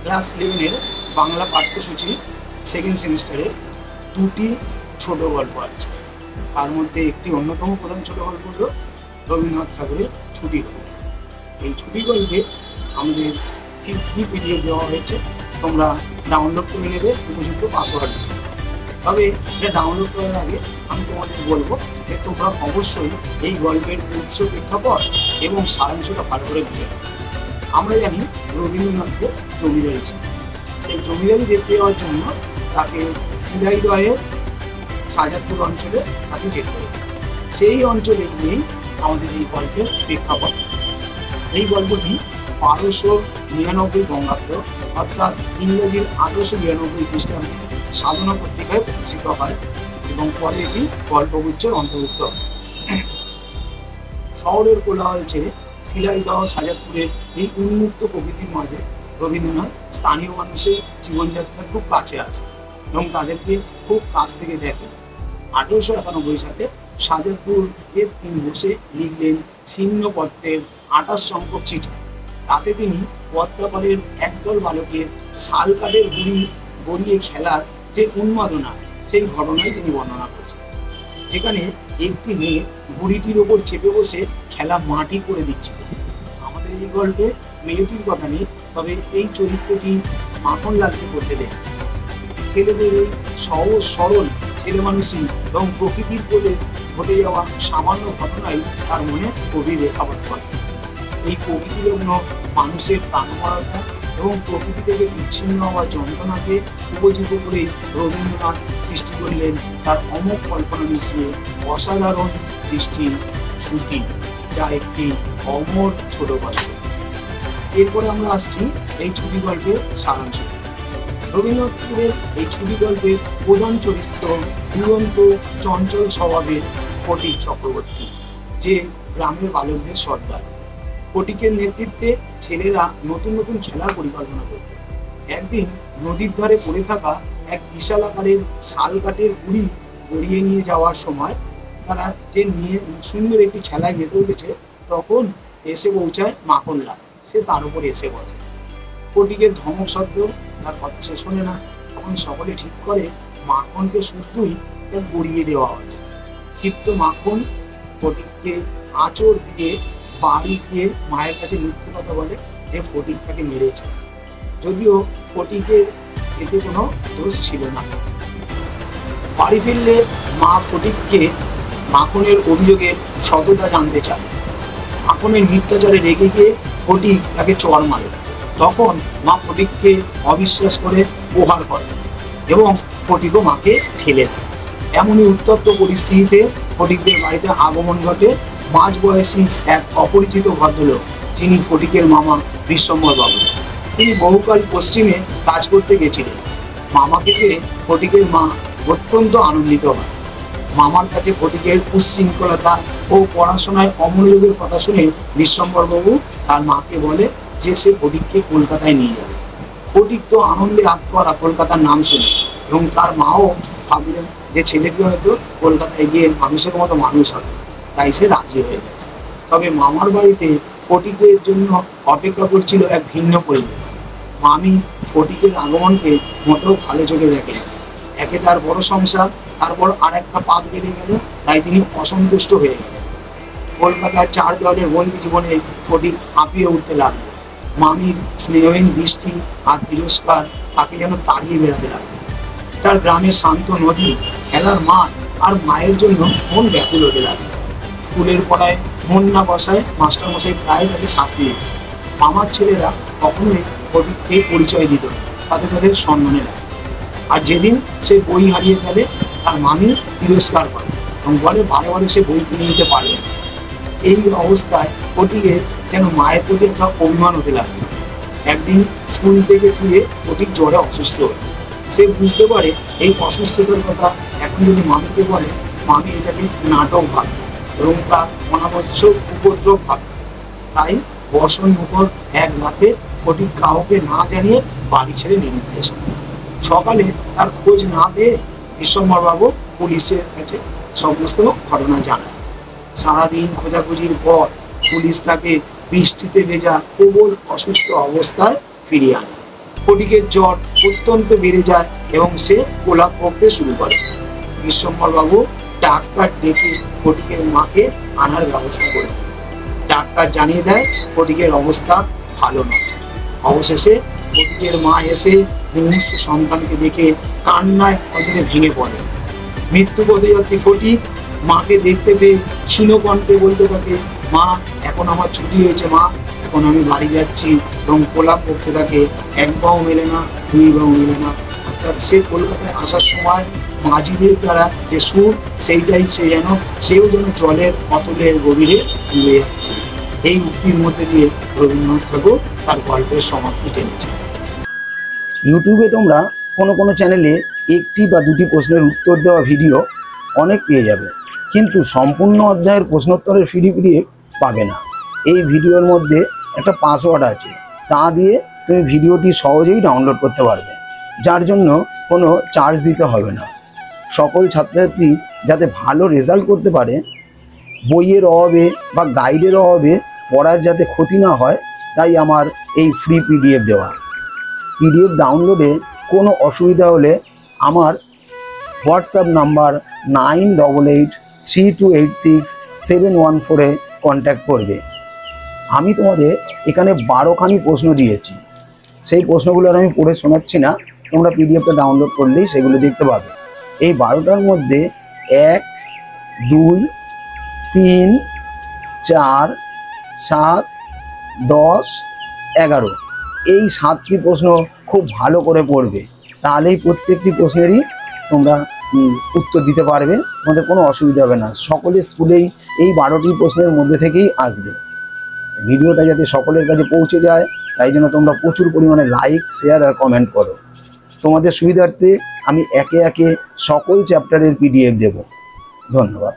Class 11-এর Bangla পাঠ্যসূচি second সেমিস্টারে দুটি ছোট গল্প আছে। তার মধ্যে একটি অন্যতম প্রধান ছোট গল্প হলো রবীন্দ্রনাথ ঠাকুরের ছুটি গল্প। এই ছুটি গল্পে আমাদের কি পিডিএফ দেওয়া হয়েছে, তোমরা ডাউনলোড করে নেবে উপযুক্ত পাসওয়ার্ড। তবে এটা ডাউনলোড করার আগে আমি তোমাদের বলবো যে তোমরা অবশ্যই এই গল্পের উৎস প্রেক্ষাপট এবং সারাংশটা ভালো করে বুঝে নাও। আমরা জানি রবীন্দ্রনাথের জমিদারি ছিল। সেই জমিদারি দেখতে যাওয়ার জন্য তাকে শিলাইদহের সাজাদপুর অঞ্চলে তাকে যেতে হবে। সেই অঞ্চলে গিয়েই আমাদের এই গল্পের প্রেক্ষাপট। এই গল্পটি 1299 বঙ্গাব্দ অর্থাৎ ইংরেজির 1892 খ্রিস্টাব্দে সাধনা পত্রিকায় প্রকাশিত হয় এবং পরে এটি গল্পগুচ্ছের অন্তর্ভুক্ত হয়। শহরের কোলাহল ছেড়ে শিলাইদহ সাজাদপুরের এই উন্মুক্ত প্রকৃতির মাঝে রবীন্দ্রনাথ স্থানীয় মানুষের জীবনযাত্রার খুব কাছে আসে এবং তাদেরকে খুব কাছ থেকে দেখেন। 1891 সালে সাজাদপুরে তিনি বসে লিখলেন ছিন্ন পত্রের 28 সংখ্যক চিঠি। তাতে তিনি পদ্মাপাড়ের একদল বালকের শাল কাঠের গুড়ি গড়িয়ে খেলার যে উন্মাদনা, সেই ঘটনায় তিনি বর্ণনা করছেন। যেখানে একটি মেয়ে বুড়িটির ওপর চেপে বসে খেলা মাটি করে দিচ্ছিল। আমাদের এই গল্পে মেয়েটির কথা নেই, তবে এই চরিত্রটি মাখনলালকে করতে দেন। ছেলেদের এই সহজ সরল ছেলে মানুষই এবং প্রকৃতির কোলে ঘটে যাওয়া সামান্য ঘটনাই তার মনে গভীর রেখাপাত করে। এই প্রকৃতিলগ্ন মানুষের প্রাণময়তা এবং প্রকৃতি থেকে বিচ্ছিন্ন হওয়া যন্ত্রণাকে উপযোগ করে রবীন্দ্রনাথ সৃষ্টি করলেন তার অমোঘ কল্পনা মিশিয়ে অসাধারণ সৃষ্টির শ্রুতি, যা একটি অমর ছোট গল্প। এরপরে আমরা আসছি এই ছুটি গল্পের সারাংশ। রবীন্দ্রনাথ ঠাকুরের এই ছুটি গল্পের প্রধান চরিত্র দুরন্ত চঞ্চল স্বভাবের ফটিক চক্রবর্তী, যে গ্রামের বালকদের সর্দার। ফটিকের নেতৃত্বে ছেলেরা নতুন নতুন খেলার পরিকল্পনা করত। একদিন নদীর ধারে পড়ে থাকা এক বিশাল আকারের শাল কাঠের গুড়ি গড়িয়ে নিয়ে যাওয়ার সময় তারা যে নিয়ে সুন্দর একটি খেলায় মেতে উঠেছে, তখন এসে পৌঁছায় মাখনলাল। সে তার উপর এসে বসে। ফটিকের ধমক শব্দ তার কথা সে শোনে না। তখন সকলে ঠিক করে মাখনকে শুধুই গড়িয়ে দেওয়া হয়। ক্ষিপ্ত মাখন ফটিককে আঁচড় দিয়ে বাড়ি গিয়ে মায়ের কাছে মিথ্যে কথা বলে যে ফটিক তাকে মেরেছে, যদিও ফটিকের এতে কোনো দোষ ছিল না। বাড়ি ফিরলে মা ফটিককে মাখনের অভিযোগের সততা জানতে চায়। মাখনের মিথ্যাচারে রেগে গিয়ে ফটিক তাকে চড় মারে। তখন মা ফটিককে অবিশ্বাস করে প্রহার করে এবং ফটিকও মাকে ফেলে দেয়। এমনই উত্তপ্ত পরিস্থিতিতে ফটিকদের বাড়িতে আগমন ঘটে মাঝ বয়সী এক অপরিচিত ভদ্রলোক, যিনি ফটিকের মামা বিশ্বম্বর বাবু। তিনি বহুকাল পশ্চিমে কাজ করতে গেছিলেন। মামাকে পেয়ে ফটিকের মা অত্যন্ত আনন্দিত হয়। মামার কাছে ফটিকের উচ্ছৃঙ্খলতা ও পড়াশোনায় অমনোযোগের কথা শুনে বিশ্বম্বর বাবু তার মাকে বলে যে সে ফটিককে কলকাতায় নিয়ে যাবে। ফটিক তো আনন্দে আত্মহারা কলকাতার নাম শুনে, এবং তার মাও ভাবলেন যে ছেলেটি হয়তো কলকাতায় গিয়ে মানুষের মতো মানুষ হবে, তাই সে রাজি হয়ে গেছে। তবে মামার বাড়িতে ফটিকের জন্য অপেক্ষা করছিল এক ভিন্ন পরিবেশ। মামি ফটিকের আগমনকে মোটেও ভালো চোখে দেখেন। একে তার বড় সংসার, তারপর আর একটা পাত বেড়ে গেল, তাই তিনি অসন্তুষ্ট হয়ে গেলেন। কলকাতার চার দেওয়ালের বন্দি জীবনে ফটিক হাঁপিয়ে উঠতে লাগলো। মামির স্নেহহীন দৃষ্টি আর তিরস্কার তাকে যেন তাড়িয়ে বেড়াতে লাগলো। তার গ্রামের শান্ত নদী, খেলার মাঠ আর মায়ের জন্য মন ব্যাকুল হতে লাগলো। স্কুলের পড়ায় মন না বসায় মাস্টারমশাই প্রায় তাকে শাস্তি দিত। মামার ছেলেরা কখনোই ফটিককে পরিচয় দিত, তাদের তাদের সম্মানে রাখে। আর যেদিন সে বই হারিয়ে ফেলে, তার মামি তিরস্কার করে এবং বলে বারে বারে সে বই কিনে নিতে পারবে না। এই অবস্থায় ফটিকের যেন মায়ের প্রতি একটা অভিমান হতে লাগলো। একদিন স্কুল থেকে ফিরে ফটিক জ্বরে অসুস্থ হল। সে বুঝতে পারে এই অসুস্থতার কথা এখন যদি মামিকে বলে, মামি এটাকে নাটক ভাববে এবং তার অনাবশ্যক উপদ্রব ভাববে। তাই বর্ষণ মুখর এক রাতে ফটিক কাউকে না জানিয়ে বাড়ি ছেড়ে নির্দেশ। সকালে তার খোঁজ না পেয়ে বিশ্বম্বর বাবু পুলিশের কাছে সমস্ত ঘটনা জানায়। সারাদিন খোঁজাখুঁজির পর পুলিশ তাকে বৃষ্টিতে ভেজা প্রবল অসুস্থ অবস্থায় ফিরিয়ে আনে। ফটিকের জ্বর অত্যন্ত বেড়ে যায় এবং সে প্রলাপ করতে শুরু করে। বিশ্বম্বর বাবু ডাক্তার ডেকে ফটিকের মাকে আনার ব্যবস্থা করে। ডাক্তার জানিয়ে দেয় ফটিকের অবস্থা ভালো নয়। অবশেষে ফটিকের মা এসে মুমূর্ষু সন্তানকে দেখে কান্নায় অদরে ভেঙে পড়ে। মৃত্যু পথযাত্রী ফটিক মাকে দেখতে পেয়ে ক্ষীণ কণ্ঠে বলতে থাকে, মা এখন আমার ছুটি হয়েছে, মা এখন আমি বাড়ি যাচ্ছি, এবং প্রলাপ করতে থাকে, এক বাও মেলে না, দুই বাও মেলে না। অর্থাৎ সে কলকাতায় আসার সময় মাঝিদের দ্বারা যে সুর, সেইটাই সেও যেন জলের অতলের গভীরে ডুবে যাচ্ছে। এই উক্তির মধ্যে দিয়ে রবীন্দ্রনাথ ঠাকুর তার গল্পের সমাপ্তি টেনেছে। ইউটিউবে তোমরা কোনো চ্যানেলে একটি বা দুটি প্রশ্নের উত্তর দেওয়া ভিডিও অনেক পেয়ে যাবে, কিন্তু সম্পূর্ণ অধ্যায়ের প্রশ্নোত্তরের পিডিএফ পাবে না। এই ভিডিওর মধ্যে একটা পাসওয়ার্ড আছে, তা দিয়ে তুমি ভিডিওটি সহজেই ডাউনলোড করতে পারবে, যার জন্য কোনো চার্জ দিতে হবে না। সকল ছাত্রছাত্রী যাতে ভালো রেজাল্ট করতে পারে, বইয়ের অভাবে বা গাইডের অভাবে পড়ার যাতে ক্ষতি না হয়, তাই আমার এই ফ্রি পিডিএফ দেওয়া। পিডিএফ ডাউনলোডে কোনো অসুবিধা হলে আমার হোয়াটসঅ্যাপ নাম্বার 9883286714-এ কন্ট্যাক্ট করবে। আমি তোমাদের এখানে 12খানি প্রশ্ন দিয়েছি, সেই প্রশ্নগুলো আমি পড়ে শোনাচ্ছি না, তোমরা পিডিএফটা ডাউনলোড করলেই সেগুলো দেখতে পাবে। এই 12টার মধ্যে 1, 2, 3, 4, 7, 10, 11 এই 7টি প্রশ্ন খুব ভালো করে পড়বে, তাহলেই প্রত্যেকটি প্রশ্নেরই তোমরা উত্তর দিতে পারবে, তোমাদের কোনো অসুবিধা হবে না। সকলের স্কুলেই এই 12টি প্রশ্নের মধ্যে থেকেই আসবে। ভিডিওটা যাতে সকলের কাছে পৌঁছে যায়, তাই জন্য তোমরা প্রচুর পরিমাণে লাইক, শেয়ার আর কমেন্ট করো। তোমাদের সুবিধার্থে আমি একে একে সকল চ্যাপ্টারের পিডিএফ দেব। ধন্যবাদ।